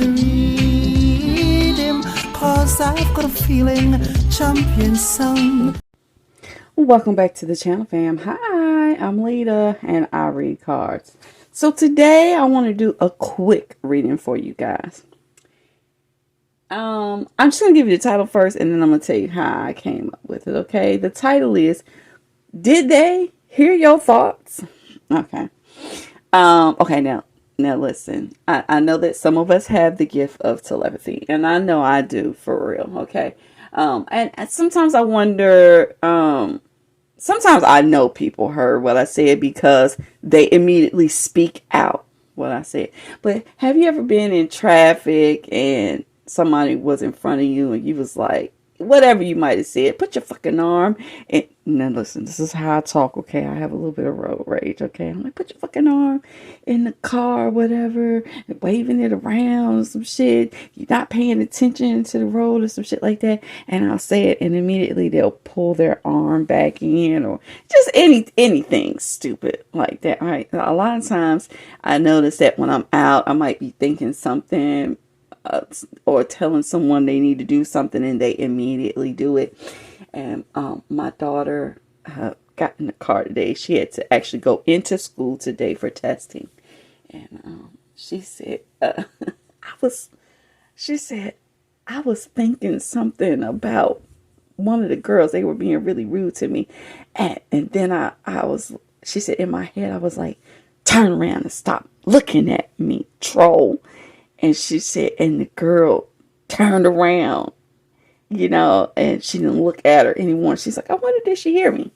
the rhythm, 'cause I've got a feeling champion song. Welcome back to the channel, fam. Hi, I'm Lita and I read cards. So today I want to do a quick reading for you guys. I'm just going to give you the title first and then I'm going to tell you how I came up with it, okay? The title is, Did They Hear Your Thoughts? Okay. Okay, now listen. I know that some of us have the gift of telepathy, and I know I do, for real, okay? And sometimes I wonder, sometimes I know people heard what I said because they immediately speak out what I said. But have you ever been in traffic and somebody was in front of you and you was like, whatever you might have said, put your fucking arm and now listen, this is how I talk, okay? I have a little bit of road rage, okay? I'm like, put your fucking arm in the car, whatever, and waving it around, some shit. You're not paying attention to the road or some shit like that. And I'll say it and immediately they'll pull their arm back in or just anything stupid like that, right? A lot of times I notice that when I'm out, I might be thinking something or telling someone they need to do something and they immediately do it. And my daughter got in the car today. She had to actually go into school today for testing. And she said, she said, I was thinking something about one of the girls. They were being really rude to me. And then she said, in my head, I was like, turn around and stop looking at me, troll. And she said, and the girl turned around, you know, and she didn't look at her anymore. She's like, I wonder, did she hear me?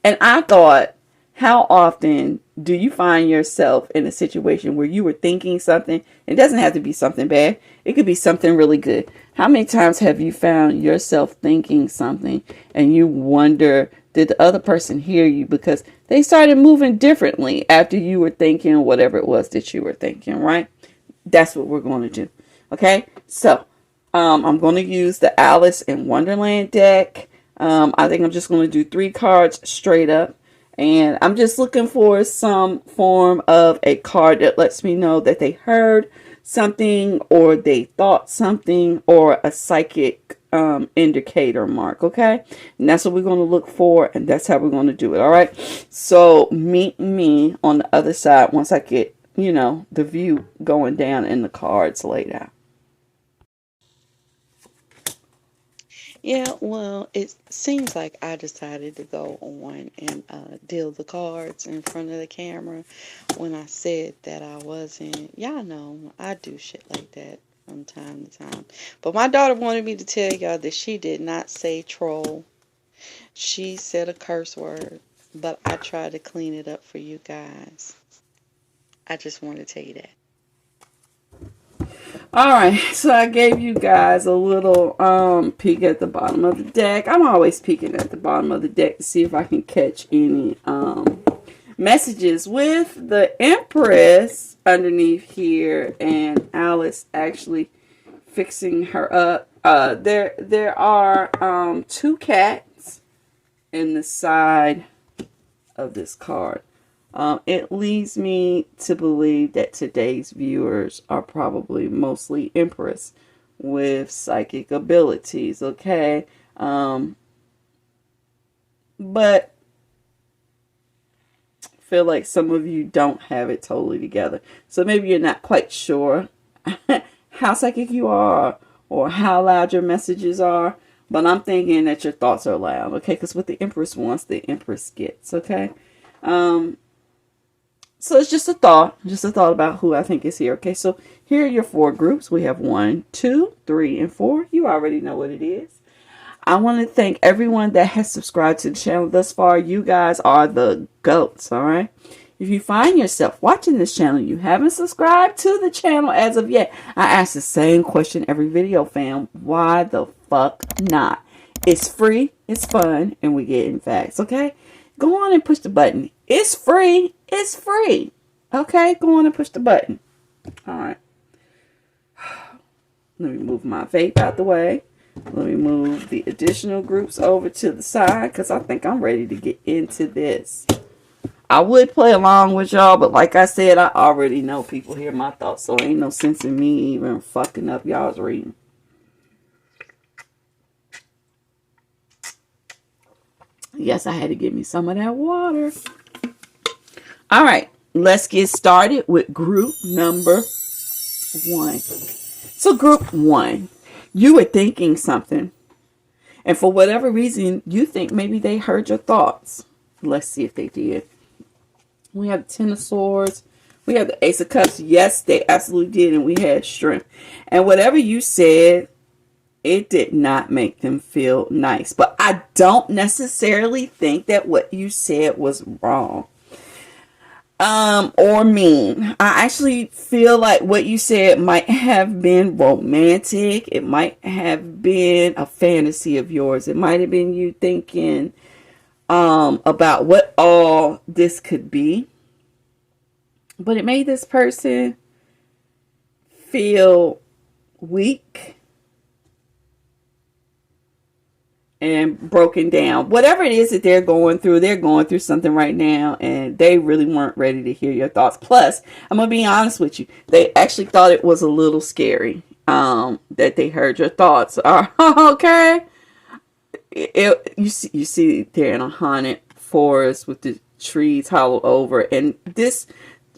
And I thought, how often do you find yourself in a situation where you were thinking something? It doesn't have to be something bad. It could be something really good. How many times have you found yourself thinking something and you wonder, did the other person hear you? Because they started moving differently after you were thinking whatever it was that you were thinking, right? That's what we're going to do. Okay, so I'm going to use the Alice in Wonderland deck. I think I'm just going to do 3 cards straight up. And I'm just looking for some form of a card that lets me know that they heard something or they thought something or a psychic indicator mark. Okay, and that's what we're going to look for. And that's how we're going to do it. All right, so meet me on the other side once I get, you know, the view going down and the cards laid out. Yeah, well, it seems like I decided to go on and deal the cards in front of the camera when I said that I wasn't. Y'all know, I do shit like that from time to time. But my daughter wanted me to tell y'all that she did not say troll. She said a curse word, but I tried to clean it up for you guys. I just wanted to tell you that. Alright, so I gave you guys a little peek at the bottom of the deck. I'm always peeking at the bottom of the deck to see if I can catch any messages with the Empress underneath here and Alice actually fixing her up. There are 2 cats in the side of this card. It leads me to believe that today's viewers are probably mostly Empress with psychic abilities, okay? But I feel like some of you don't have it totally together. So maybe you're not quite sure how psychic you are or how loud your messages are. But I'm thinking that your thoughts are loud, okay? Because what the Empress wants, the Empress gets, okay? So it's just a thought about who I think is here. Okay, so here are your 4 groups. We have 1, 2, 3, and 4. You already know what it is. I want to thank everyone that has subscribed to the channel thus far. You guys are the GOATs, all right? If you find yourself watching this channel, you haven't subscribed to the channel as of yet, I ask the same question every video, fam. Why the fuck not? It's free, it's fun, and we get in facts, okay? Go on and push the button. It's free. It's free. Okay, go on and push the button. All right. Let me move my vape out the way. Let me move the additional groups over to the side because I think I'm ready to get into this. I would play along with y'all, but like I said, I already know people hear my thoughts, so ain't no sense in me even fucking up y'all's reading. Yes, I had to get me some of that water. All right, let's get started with group number 1. So group 1, you were thinking something, and for whatever reason, you think maybe they heard your thoughts. Let's see if they did. We have the Ten of Swords. We have the Ace of Cups. Yes, they absolutely did. And we had Strength. And whatever you said, it did not make them feel nice. But I don't necessarily think that what you said was wrong. Or mean. I actually feel like what you said might have been romantic. It might have been a fantasy of yours. It might have been you thinking about what all this could be, but it made this person feel weak and broken down. Whatever it is that they're going through something right now, and they really weren't ready to hear your thoughts. Plus, I'm gonna be honest with you, they actually thought it was a little scary that they heard your thoughts. Okay. You see they're in a haunted forest with the trees hollowed over, and this,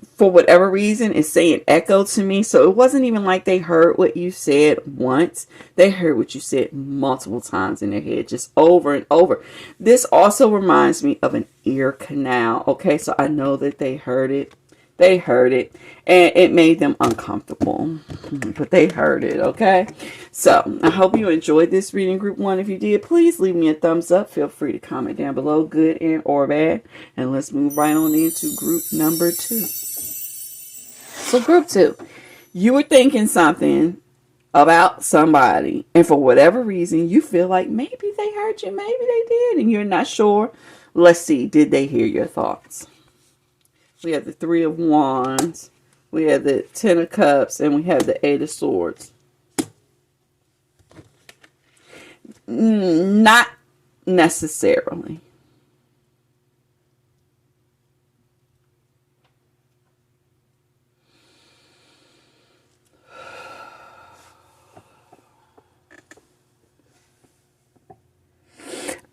for whatever reason, is saying echo to me. So it wasn't even like they heard what you said once. They heard what you said multiple times in their head, just over and over. This also reminds me of an ear canal. Okay, so I know that they heard it. They heard it, and it made them uncomfortable, but they heard it, okay? So, I hope you enjoyed this reading, Group 1. If you did, please leave me a thumbs up. Feel free to comment down below, good and or bad. And let's move right on into Group number 2. So, Group 2, you were thinking something about somebody, and for whatever reason, you feel like maybe they heard you, maybe they did, and you're not sure. Let's see, did they hear your thoughts? We have the Three of Wands, we have the Ten of Cups, and we have the Eight of Swords. Not necessarily.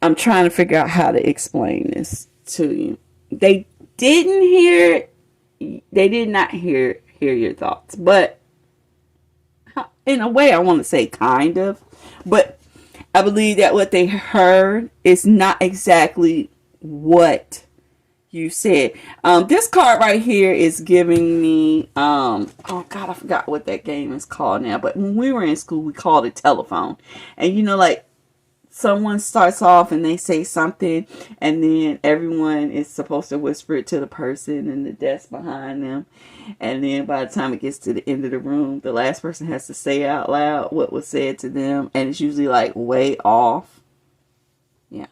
I'm trying to figure out how to explain this to you. They did not hear your thoughts, but in a way I want to say kind of, but I believe that what they heard is not exactly what you said. This card right here is giving me oh god, I forgot what that game is called now, but when we were in school we called it telephone. And you know, like, someone starts off and they say something, and then everyone is supposed to whisper it to the person in the desk behind them, and then by the time it gets to the end of the room, the last person has to say out loud what was said to them, and it's usually like way off. Yeah,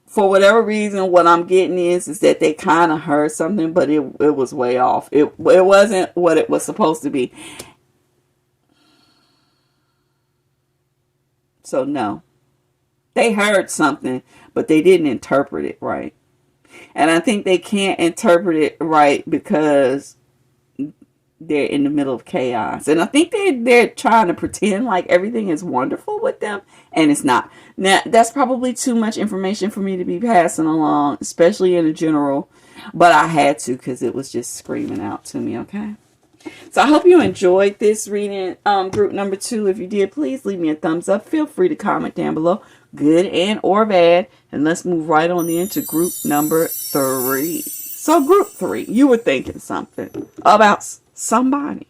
for whatever reason, what I'm getting is that they kind of heard something, but it was way off. It wasn't what it was supposed to be. So no. They heard something, but they didn't interpret it right. And I think they can't interpret it right because they're in the middle of chaos. And I think they're trying to pretend like everything is wonderful with them, and it's not. Now, that's probably too much information for me to be passing along, especially in a general, but I had to because it was just screaming out to me, okay? So I hope you enjoyed this reading, Group number 2. If you did, please leave me a thumbs up. Feel free to comment down below, good and or bad. And let's move right on into Group number 3. So Group 3, you were thinking something about somebody.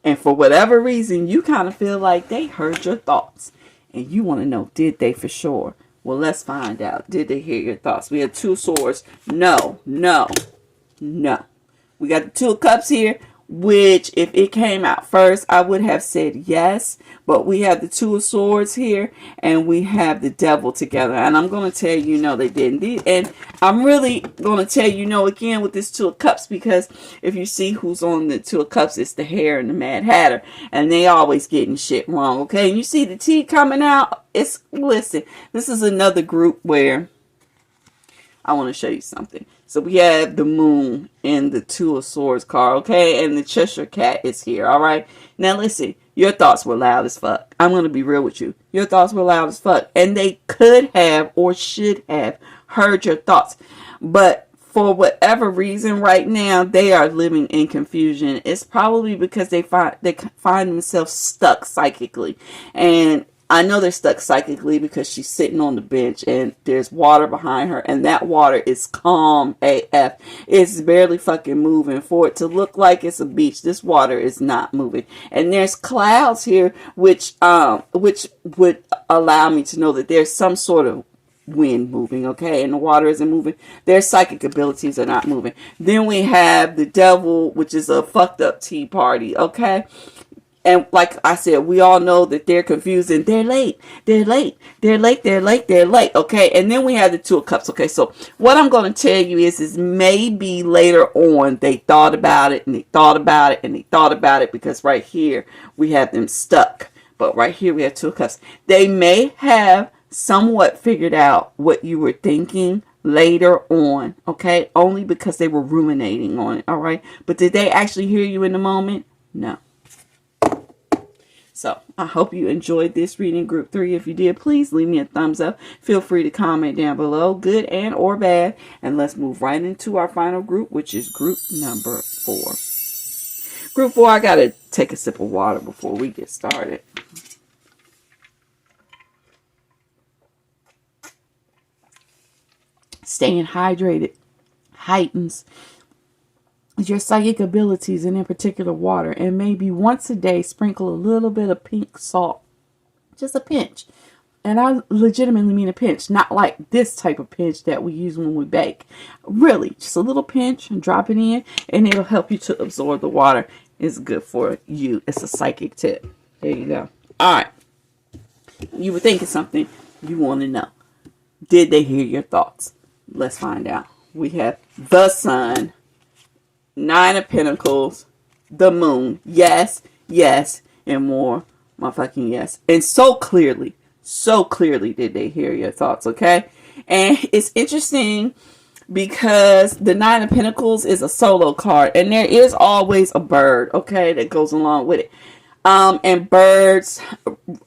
And for whatever reason, you kind of feel like they heard your thoughts. And you want to know, did they for sure? Well, let's find out. Did they hear your thoughts? We have Two of Swords. No, no, no. We got the Two of Cups here, which if it came out first, I would have said yes. But we have the Two of Swords here, and we have the Devil together. And I'm going to tell you, no, they didn't. And I'm really going to tell you, no, again, with this Two of Cups, because if you see who's on the Two of Cups, it's the Hare and the Mad Hatter. And they always getting shit wrong, okay? And you see the T coming out. Listen, this is another group where I want to show you something. So we have the Moon and the Two of Swords card, okay? And the Cheshire Cat is here, all right? Now listen, your thoughts were loud as fuck. I'm going to be real with you. Your thoughts were loud as fuck. And they could have or should have heard your thoughts. But for whatever reason right now, they are living in confusion. It's probably because they find themselves stuck psychically. And I know they're stuck psychically because she's sitting on the bench and there's water behind her, and that water is calm AF. It's barely fucking moving. For it to look like it's a beach, this water is not moving. And there's clouds here which would allow me to know that there's some sort of wind moving, okay, and the water isn't moving. Their psychic abilities are not moving. Then we have the Devil, which is a fucked up tea party, okay? And like I said, we all know that they're confused and they're late. They're late. They're late. They're late. They're late. Okay. And then we have the Two of Cups. Okay. So what I'm going to tell you is maybe later on they thought about it and they thought about it and they thought about it, because right here we have them stuck. But right here we have Two of Cups. They may have somewhat figured out what you were thinking later on. Okay. Only because they were ruminating on it. All right. But did they actually hear you in the moment? No. So I hope you enjoyed this reading, Group 3. If you did, please leave me a thumbs up. Feel free to comment down below, good and or bad. And let's move right into our final group, which is group number 4. Group 4, I got to take a sip of water before we get started. Staying hydrated heightens your psychic abilities, and in particular water. And maybe once a day sprinkle a little bit of pink salt, just a pinch. And I legitimately mean a pinch, not like this type of pinch that we use when we bake. Really, just a little pinch and drop it in, and it'll help you to absorb the water. It's good for you. It's a psychic tip. There you go. All right, you were thinking something. You want to know, did they hear your thoughts? Let's find out. We have the Sun, Nine of Pentacles, the Moon, yes, yes, and more motherfucking yes. And so clearly did they hear your thoughts, okay? And it's interesting because the Nine of Pentacles is a solo card, and there is always a bird, okay, that goes along with it. And birds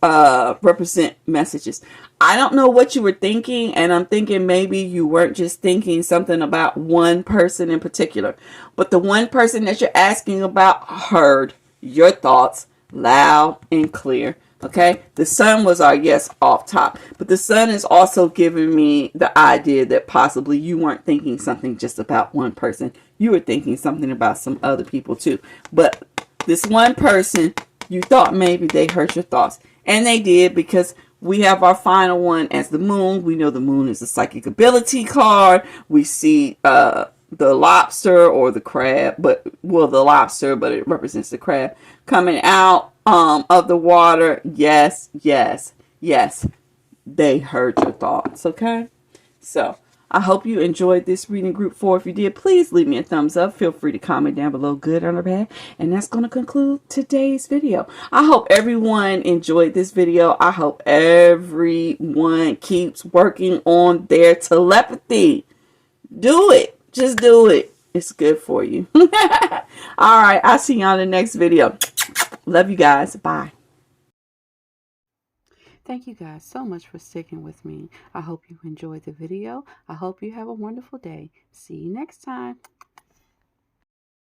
represent messages. I don't know what you were thinking, and I'm thinking maybe you weren't just thinking something about one person in particular, but the one person that you're asking about heard your thoughts loud and clear. Okay, the Sun was our yes off top, but the Sun is also giving me the idea that possibly you weren't thinking something just about one person. You were thinking something about some other people too. But this one person, you thought maybe they heard your thoughts, and they did, because we have our final one as the Moon. We know the Moon is a psychic ability card. We see the lobster or the crab, but the lobster, but it represents the crab coming out of the water. Yes, yes, yes. They heard your thoughts, okay? So I hope you enjoyed this reading, Group 4. If you did, please leave me a thumbs up. Feel free to comment down below, good or bad. And that's going to conclude today's video. I hope everyone enjoyed this video. I hope everyone keeps working on their telepathy. Do it. Just do it. It's good for you. All right. I'll see you on the next video. Love you guys. Bye. Thank you guys so much for sticking with me. I hope you enjoyed the video. I hope you have a wonderful day. See you next time.